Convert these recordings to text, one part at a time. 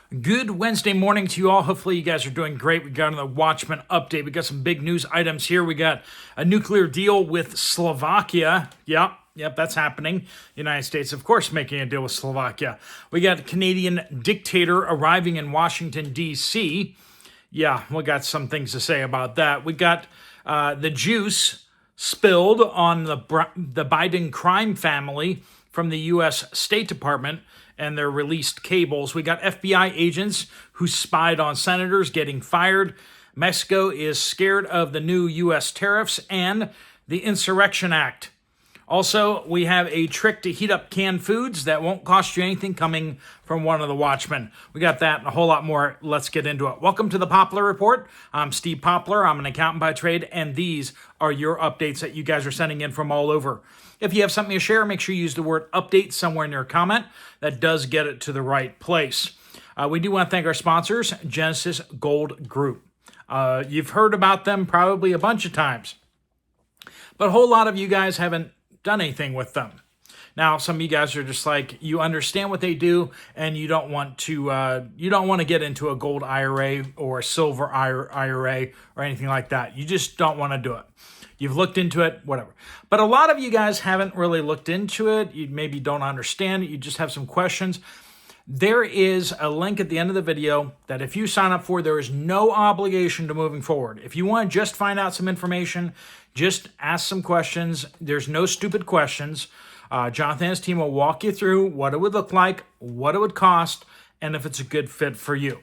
Good Wednesday morning to you all. Hopefully you guys are doing great. We got another Watchman update. We got some big news items here. We got a nuclear deal with Slovakia. Yep, that's happening. The United States, of course, making a deal with Slovakia. We got a Canadian dictator arriving in Washington, D.C. Yeah, we got some things to say about that. We got the juice spilled on the Biden crime family from the U.S. State Department and their released cables. We got FBI agents who spied on senators getting fired. Mexico is scared of the new U.S. tariffs and the Insurrection Act. Also, we have a trick to heat up canned foods that won't cost you anything coming from one of the Watchmen. We got that and a whole lot more. Let's get into it. Welcome to the Poplar Report. I'm Steve Poplar. I'm an accountant by trade, and these are your updates that you guys are sending in from all over. If you have something to share, make sure you use the word update somewhere in your comment. That does get it to the right place. We do want to thank our sponsors, Genesis Gold Group. You've heard about them probably a bunch of times, but a whole lot of you guys haven't done anything with them. Now, some of you guys are just like, you understand what they do, and you don't want to get into a gold IRA or a silver IRA or anything like that. You just don't want to do it. You've looked into it, whatever. But a lot of you guys haven't really looked into it. You maybe don't understand it. You just have some questions. There is a link at the end of the video that if you sign up for, there is no obligation to moving forward. If you want to just find out some information, just ask some questions. There's no stupid questions. Jonathan and his team will walk you through what it would look like, what it would cost, and if it's a good fit for you.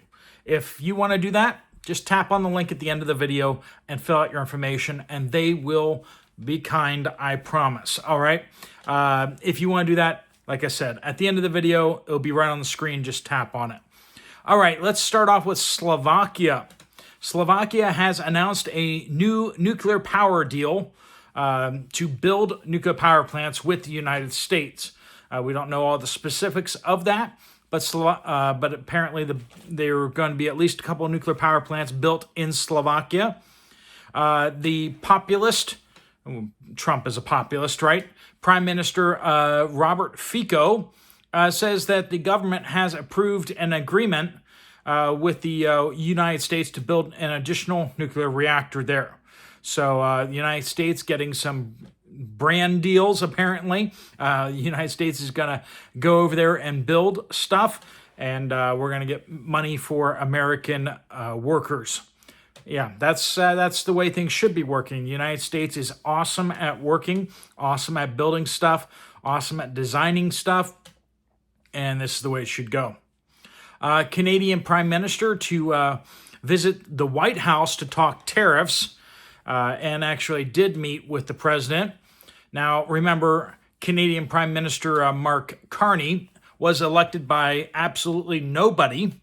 If you want to do that, just tap on the link at the end of the video and fill out your information, and they will be kind, I promise. All right? If you want to do that, like I said, at the end of the video, it'll be right on the screen. Just tap on it. All right, let's start off with Slovakia. Slovakia has announced a new nuclear power deal to build nuclear power plants with the United States. We don't know all the specifics of that, but apparently there are going to be at least a couple of nuclear power plants built in Slovakia. The populist, Trump is a populist, right? Prime Minister Robert Fico says that the government has approved an agreement with the United States to build an additional nuclear reactor there. So the United States getting some brand deals, apparently. The United States is going to go over there and build stuff, and we're going to get money for American workers. Yeah, that's the way things should be working. The United States is awesome at working, awesome at building stuff, awesome at designing stuff, and this is the way it should go. Canadian Prime Minister to visit the White House to talk tariffs, and actually did meet with the president. Now, remember, Canadian Prime Minister Mark Carney was elected by absolutely nobody.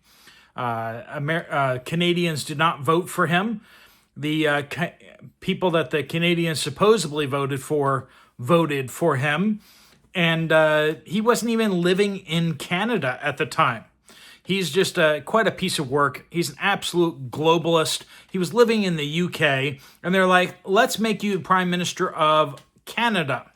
Canadians did not vote for him. The people that the Canadians supposedly voted for him, and he wasn't even living in Canada at the time. He's just quite a piece of work. He's an absolute globalist. He was living in the UK, and they're like, let's make you the Prime Minister of Canada.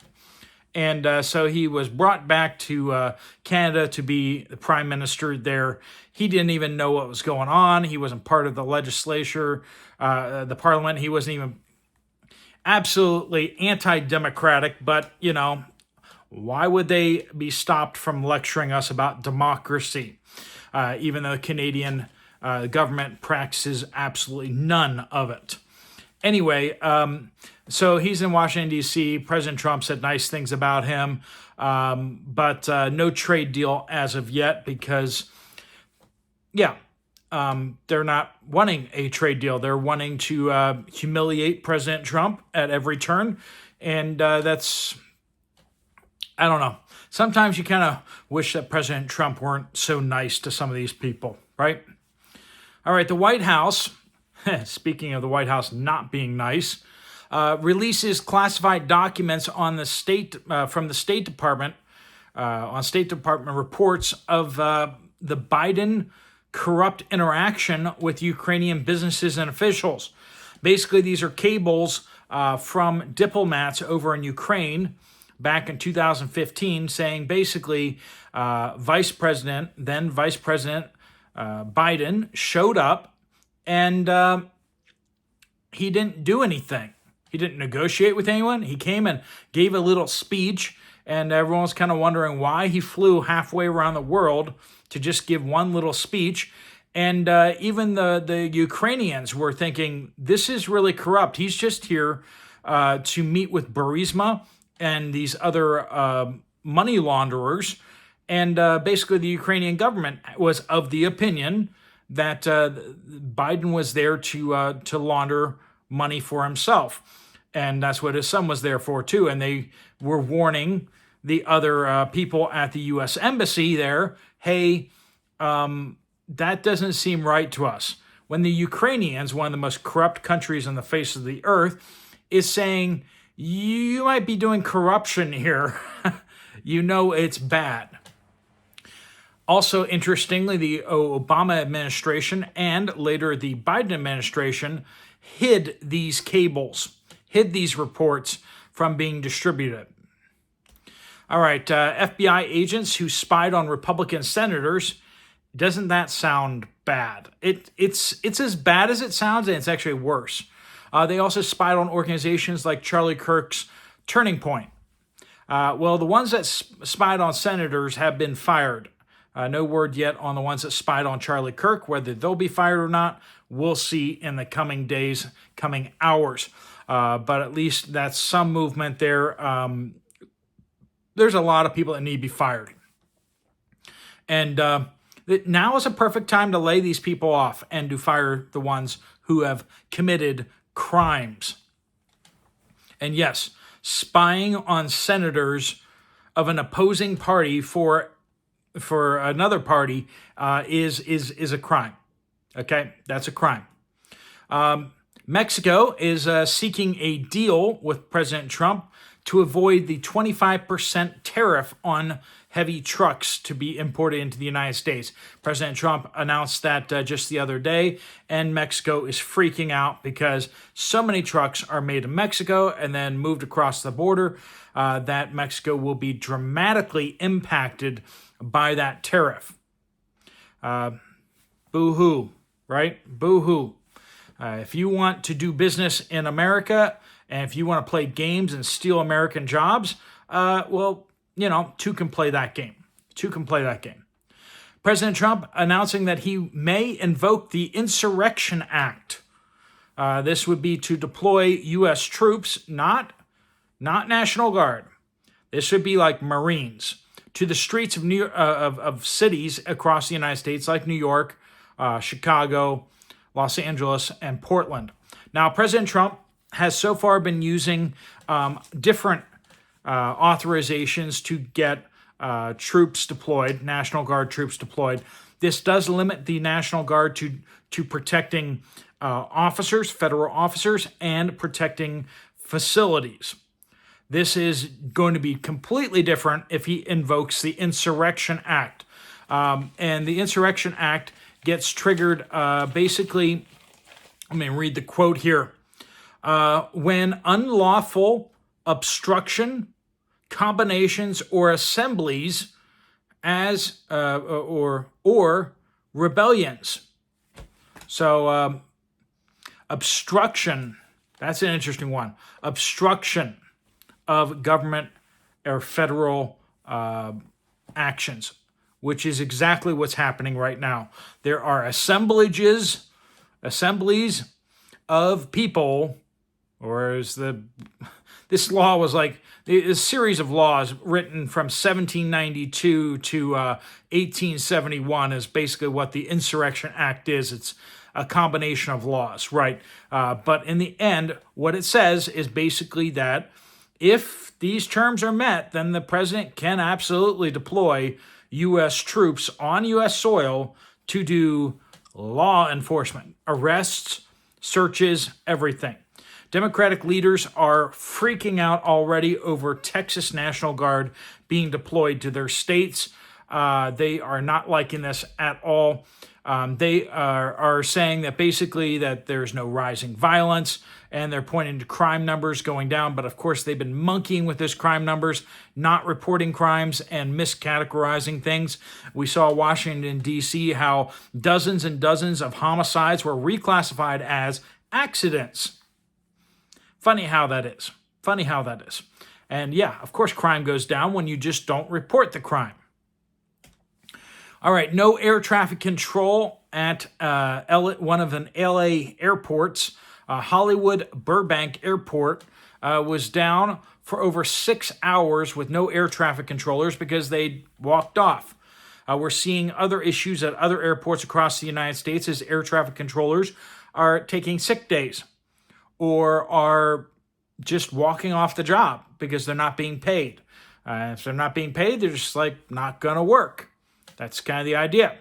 And so he was brought back to Canada to be the Prime Minister there. He didn't even know what was going on. He wasn't part of the legislature, the parliament. He wasn't even absolutely anti-democratic, but, you know, why would they be stopped from lecturing us about democracy? Even though the Canadian government practices absolutely none of it. Anyway, so he's in Washington, D.C. President Trump said nice things about him, but no trade deal as of yet because, they're not wanting a trade deal. They're wanting to humiliate President Trump at every turn, and that's, I don't know. Sometimes you kind of wish that President Trump weren't so nice to some of these people, right? All right, the White House, speaking of the White House not being nice, releases classified documents on the from the State Department, on State Department reports of the Biden corrupt interaction with Ukrainian businesses and officials. Basically, these are cables from diplomats over in Ukraine back in 2015 saying basically then Vice President Biden showed up and he didn't do anything. He didn't negotiate with anyone. He came and gave a little speech, and everyone's kind of wondering why he flew halfway around the world to just give one little speech. And even the Ukrainians were thinking, this is really corrupt. He's just here to meet with Burisma and these other money launderers. And basically the Ukrainian government was of the opinion that Biden was there to launder money for himself. And that's what his son was there for, too. And they were warning the other people at the U.S. Embassy there, hey, that doesn't seem right to us. When the Ukrainians, one of the most corrupt countries on the face of the earth, is saying, you might be doing corruption here, you know it's bad. Also, interestingly, the Obama administration and later the Biden administration hid these cables, hid these reports from being distributed. All right, FBI agents who spied on Republican senators. Doesn't that sound bad? It's as bad as it sounds, and it's actually worse. They also spied on organizations like Charlie Kirk's Turning Point. Well, the ones that spied on senators have been fired. No word yet on the ones that spied on Charlie Kirk. Whether they'll be fired or not, we'll see in the coming days, coming hours. But at least that's some movement there. There's a lot of people that need to be fired. And now is a perfect time to lay these people off and to fire the ones who have committed crimes. And yes, spying on senators of an opposing party for another party is a crime. Okay, that's a crime. Mexico is seeking a deal with President Trump to avoid the 25% tariff on heavy trucks to be imported into the United States. President Trump announced that just the other day, and Mexico is freaking out because so many trucks are made in Mexico and then moved across the border that Mexico will be dramatically impacted by that tariff. Boo-hoo, right? Boo-hoo. If you want to do business in America, and if you want to play games and steal American jobs, well, you know, two can play that game. Two can play that game. President Trump announcing that he may invoke the Insurrection Act. This would be to deploy U.S. troops, not National Guard. This would be like Marines to the streets of cities across the United States, like New York, Chicago, Los Angeles, and Portland. Now, President Trump has so far been using different authorizations to get troops deployed, National Guard troops deployed. This does limit the National Guard to protecting officers, federal officers, and protecting facilities. This is going to be completely different if he invokes the Insurrection Act. And the Insurrection Act gets triggered basically, let me read the quote here. When unlawful obstruction, combinations, or assemblies as or rebellions. So obstruction, that's an interesting one. Obstruction of government or federal actions, which is exactly what's happening right now. There are assemblies of people, or as this law was like a series of laws written from 1792 to 1871 is basically what the Insurrection Act is. It's a combination of laws, right? But in the end, what it says is basically that if these terms are met, then the president can absolutely deploy U.S. troops on U.S. soil to do law enforcement, arrests, searches, everything. Democratic leaders are freaking out already over Texas National Guard being deployed to their states. They are not liking this at all. They are saying that basically that there's no rising violence, and they're pointing to crime numbers going down. But of course, they've been monkeying with this crime numbers, not reporting crimes and miscategorizing things. We saw Washington, D.C., how dozens and dozens of homicides were reclassified as accidents. Funny how that is. Funny how that is. And yeah, of course, crime goes down when you just don't report the crime. All right, no air traffic control at one of the LA airports. Hollywood Burbank Airport was down for over 6 hours with no air traffic controllers because they walked off. We're seeing other issues at other airports across the United States as air traffic controllers are taking sick days or are just walking off the job because they're not being paid. If they're not being paid, they're just not going to work. That's kind of the idea.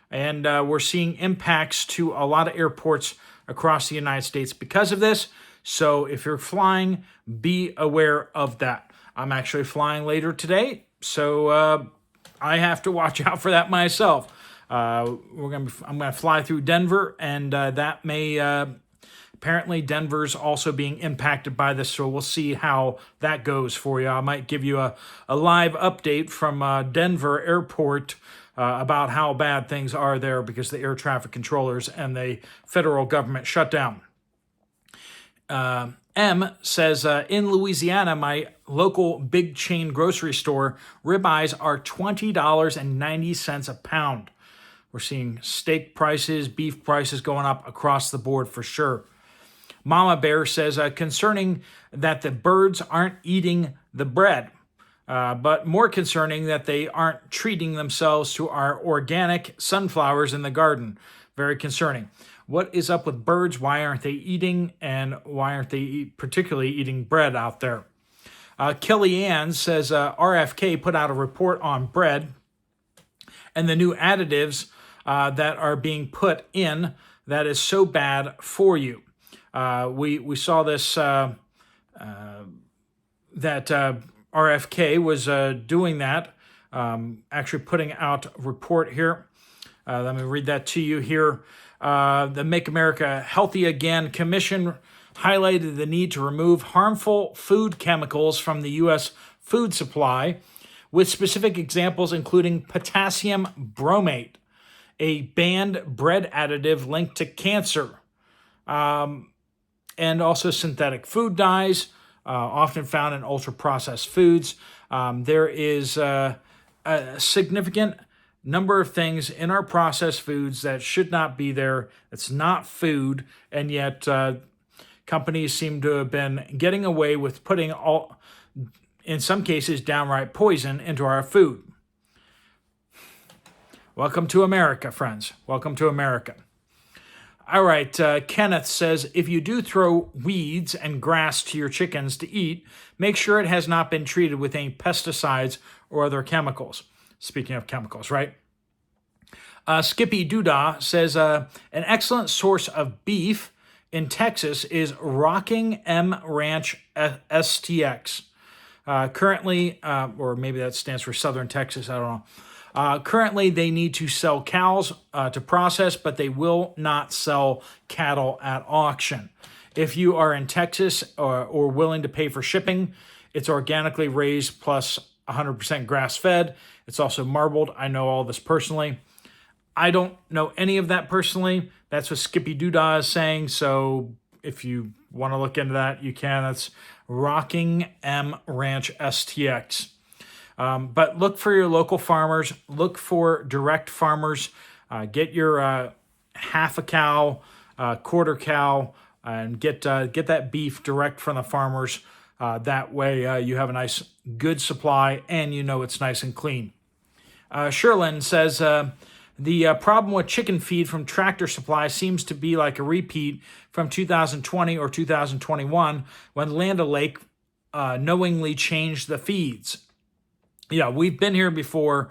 And we're seeing impacts to a lot of airports across the United States because of this. So if you're flying, be aware of that. I'm actually flying later today, so I have to watch out for that myself. I'm going to fly through Denver, and that may apparently Denver's also being impacted by this. So we'll see how that goes for you. I might give you a live update from Denver Airport about how bad things are there because the air traffic controllers and the federal government shut down. M says, in Louisiana, my local big chain grocery store, ribeyes are $20.90 a pound. We're seeing steak prices, beef prices going up across the board for sure. Mama Bear says, concerning that the birds aren't eating the bread, but more concerning that they aren't treating themselves to our organic sunflowers in the garden. Very concerning. What is up with birds? Why aren't they eating? And why aren't they particularly eating bread out there? Kellyanne says RFK put out a report on bread and the new additives that are being put in that is so bad for you. We saw this that RFK was doing that, actually putting out a report here. Let me read that to you here. The Make America Healthy Again Commission highlighted the need to remove harmful food chemicals from the U.S. food supply, with specific examples including potassium bromate, a banned bread additive linked to cancer, and also synthetic food dyes, often found in ultra-processed foods. There is a significant number of things in our processed foods that should not be there. It's not food, and yet companies seem to have been getting away with putting in some cases, downright poison into our food. Welcome to America, friends. Welcome to America. All right, Kenneth says, if you do throw weeds and grass to your chickens to eat, make sure it has not been treated with any pesticides or other chemicals. Speaking of chemicals, right? Skippy Doodah says, an excellent source of beef in Texas is Rocking M Ranch STX. Currently, or maybe that stands for Southern Texas, I don't know. Currently, they need to sell cows to process, but they will not sell cattle at auction. If you are in Texas or willing to pay for shipping, it's organically raised plus 100% grass-fed. It's also marbled. I know all this personally. I don't know any of that personally. That's what Skippy Doodah is saying. So if you want to look into that, you can. That's Rocking M Ranch STX. But look for your local farmers. Look for direct farmers. Get your half a cow, quarter cow, and get that beef direct from the farmers. That way you have a nice, good supply, and you know it's nice and clean. Sherlin says, the problem with chicken feed from Tractor Supply seems to be like a repeat from 2020 or 2021 when Land O'Lake knowingly changed the feeds. Yeah, we've been here before,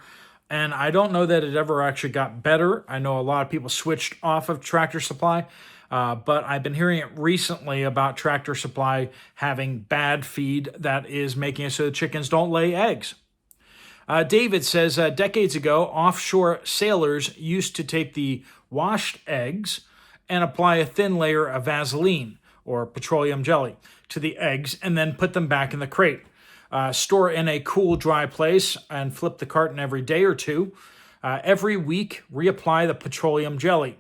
and I don't know that it ever actually got better. I know a lot of people switched off of Tractor Supply, but I've been hearing it recently about Tractor Supply having bad feed that is making it so the chickens don't lay eggs. David says, decades ago, offshore sailors used to take the washed eggs and apply a thin layer of Vaseline or petroleum jelly to the eggs and then put them back in the crate. Store in a cool, dry place and flip the carton every day or two. Every week, reapply the petroleum jelly.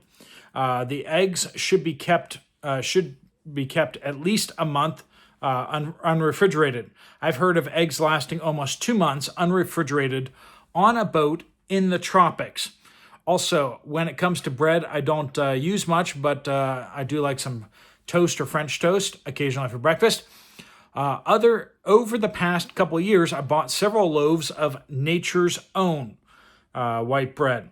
The eggs should be kept at least a month unrefrigerated. I've heard of eggs lasting almost 2 months unrefrigerated on a boat in the tropics. Also, when it comes to bread, I don't use much, but I do like some toast or French toast occasionally for breakfast. Over the past couple of years, I bought several loaves of Nature's Own white bread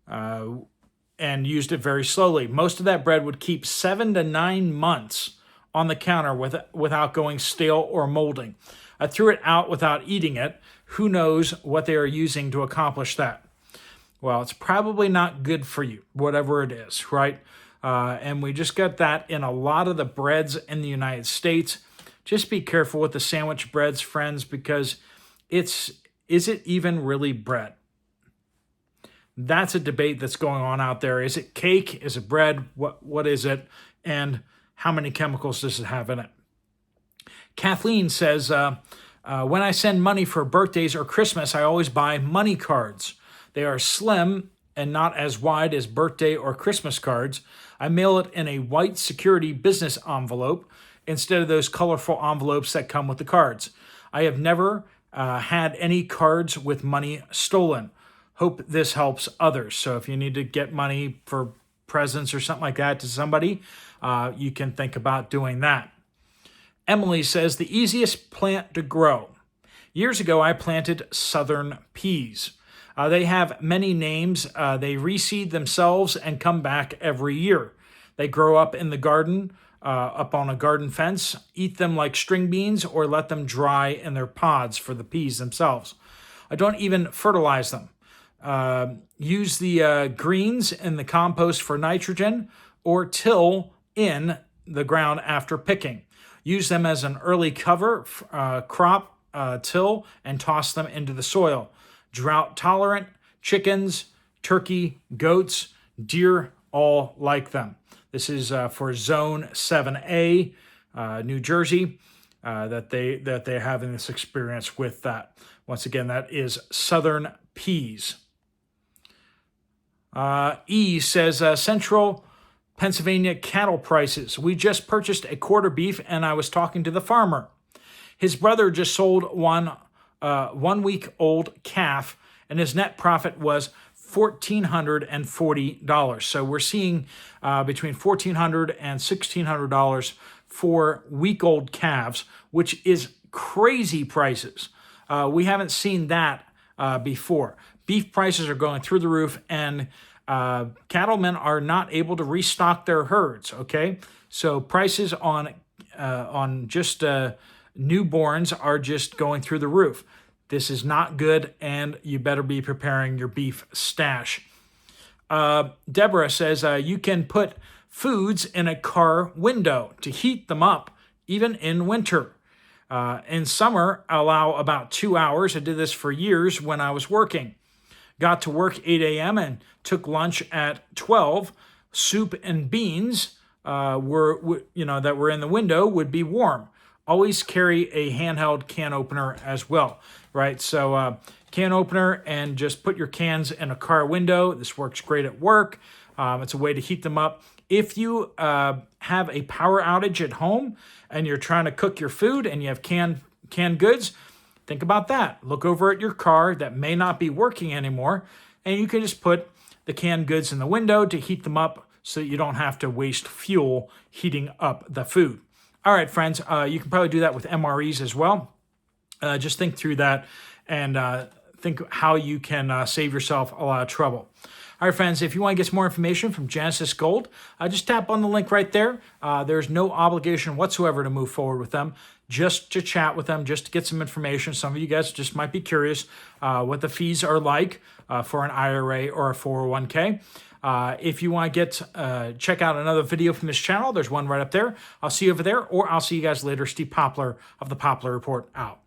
and used it very slowly. Most of that bread would keep 7 to 9 months on the counter without going stale or molding. I threw it out without eating it. Who knows what they are using to accomplish that? Well, it's probably not good for you, whatever it is, right? And we just got that in a lot of the breads in the United States. Just be careful with the sandwich breads, friends, because is it even really bread? That's a debate that's going on out there. Is it cake? Is it bread? What is it? And how many chemicals does it have in it? Kathleen says, when I send money for birthdays or Christmas, I always buy money cards. They are slim and not as wide as birthday or Christmas cards. I mail it in a white security business envelope instead of those colorful envelopes that come with the cards. I have never had any cards with money stolen. Hope this helps others. So if you need to get money for presents or something like that to somebody, you can think about doing that. Emily says, the easiest plant to grow. Years ago, I planted southern peas. They have many names. They reseed themselves and come back every year. They grow up in the garden, up on a garden fence. Eat them like string beans or let them dry in their pods for the peas themselves. I don't even fertilize them. Use the greens in the compost for nitrogen or till in the ground after picking. Use them as an early cover crop, till, and toss them into the soil. Drought tolerant, chickens, turkey, goats, deer all like them. This is for Zone 7A, New Jersey, that they're having this experience with that. Once again, that is southern peas. E says, Central Pennsylvania cattle prices. We just purchased a quarter beef and I was talking to the farmer. His brother just sold one 1 week old calf and his net profit was $1,440. So we're seeing between $1,400 and $1,600 for week-old calves, which is crazy prices. We haven't seen that before. Beef prices are going through the roof, and cattlemen are not able to restock their herds. Okay, so prices on just newborns are just going through the roof. This is not good, and you better be preparing your beef stash. Deborah says you can put foods in a car window to heat them up, even in winter. In summer, allow about 2 hours. I did this for years when I was working. Got to work 8 a.m. and took lunch at 12. Soup and beans that were in the window would be warm. Always carry a handheld can opener as well, right? So can opener and just put your cans in a car window. This works great at work. It's a way to heat them up. If you have a power outage at home and you're trying to cook your food and you have canned goods, think about that. Look over at your car that may not be working anymore, and you can just put the canned goods in the window to heat them up so that you don't have to waste fuel heating up the food. All right, friends, you can probably do that with MREs as well. Just think through that and think how you can save yourself a lot of trouble. All right, friends, if you want to get some more information from Genesis Gold, just tap on the link right there. There's no obligation whatsoever to move forward with them, just to chat with them, just to get some information. Some of you guys just might be curious what the fees are like for an IRA or a 401k. If you want to check out another video from this channel, there's one right up there. I'll see you over there, or I'll see you guys later. Steve Poplar of the Poplar Report out.